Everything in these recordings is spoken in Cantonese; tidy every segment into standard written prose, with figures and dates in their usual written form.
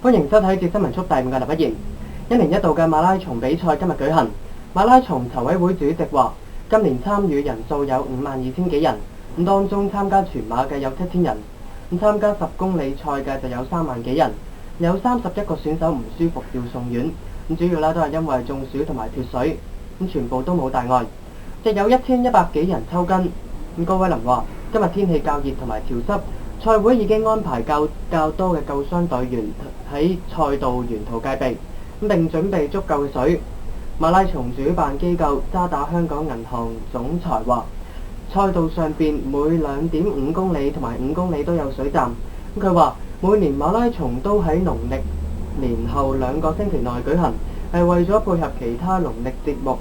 歡迎收睇《節新聞速遞》嘅立一言。一年一度嘅馬拉松比賽今日舉行。馬拉松籌委會主席話，今年參與人數有52,000幾人，咁當中參加全馬嘅有7000人，咁參加10公里賽嘅就有3萬幾人，有31個選手唔舒服要送院，咁主要都係因為中暑同埋脫水，咁全部都冇大礙，亦有1100幾人抽筋。咁高威林話，今日天氣較熱同埋潮濕。賽會已經安排較多嘅救傷隊員喺賽道沿途戒備，並準備足夠嘅水。馬拉松主辦機構渣打香港銀行總裁話，賽道上邊每2.5公里同埋5公里都有水站。佢話每年馬拉松都喺農曆年後2個星期內舉行，係為咗配合其他農曆節目。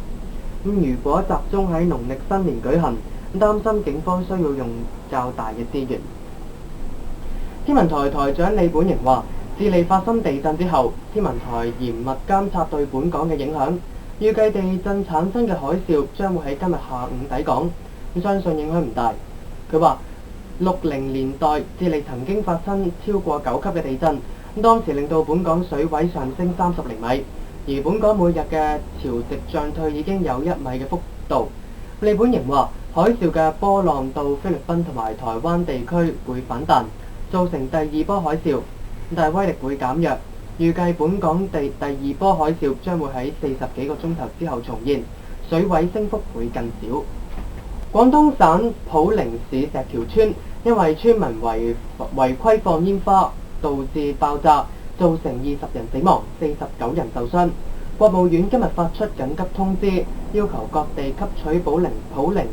如果集中喺農曆新年舉行，擔心警方需要用較大嘅資源。天文台台長李本瀅話，智利發生地震之後，天文台嚴密監察對本港嘅影響，預計地震產生嘅海嘯將會喺今日下午抵港，相信影響唔大。佢話60年代智利曾經發生超過9級嘅地震，當時令到本港水位上升30厘米，而本港每日嘅潮汐漲退已經有1米嘅幅度。李本瀅話，海嘯嘅波浪到菲律賓同埋台灣地區會反彈，造成第2波海嘯，但威力會減弱。預計本港第2波海嘯將會喺40幾個鐘頭之後重現，水位升幅會更少。廣東省普寧市石橋村因為村民違規放煙花，導致爆炸，造成20人死亡，49人受傷。國務院今日發出緊急通知，要求各地吸取普寧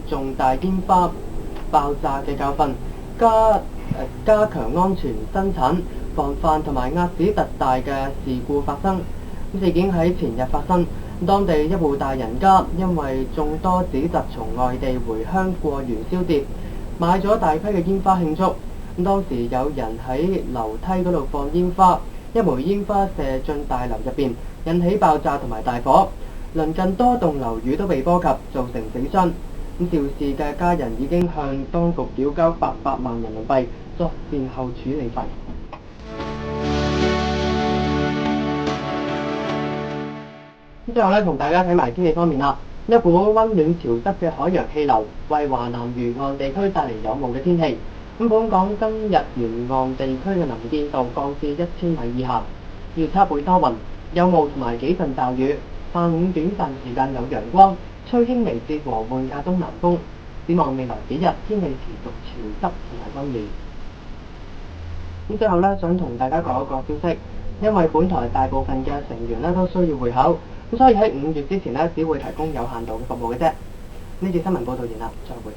重大煙花爆炸嘅教訓，加強安全生產、防範同埋遏止特大嘅事故發生。事件喺前日發生，當地一戶大人家因為眾多子侄從外地回鄉過元宵節，買咗大批嘅煙花慶祝。當時有人喺樓梯嗰度放煙花，一枚煙花射進大樓入邊，引起爆炸同埋大火，鄰近多棟樓宇都被波及，造成死傷。肇事嘅家人已經向當局繳交800萬人民幣作善後處理費。之後同大家睇埋天氣方面啦。一股溫暖潮濕嘅海洋氣流為華南沿岸地區帶嚟有霧嘅天氣。本港今日沿岸地區嘅能見度降至1000米以下，預測會多雲，有霧同埋幾陣驟雨，下午短暫時間有陽光，吹輕微至和緩嘅東南風。展望未來幾日，天氣持續潮濕同埋溫暖。最後想同大家講一個消息，因為本台大部分嘅成員都需要會考，所以喺5月之前只會提供有限度嘅服務嘅啫。呢節新聞報道完啦，再會。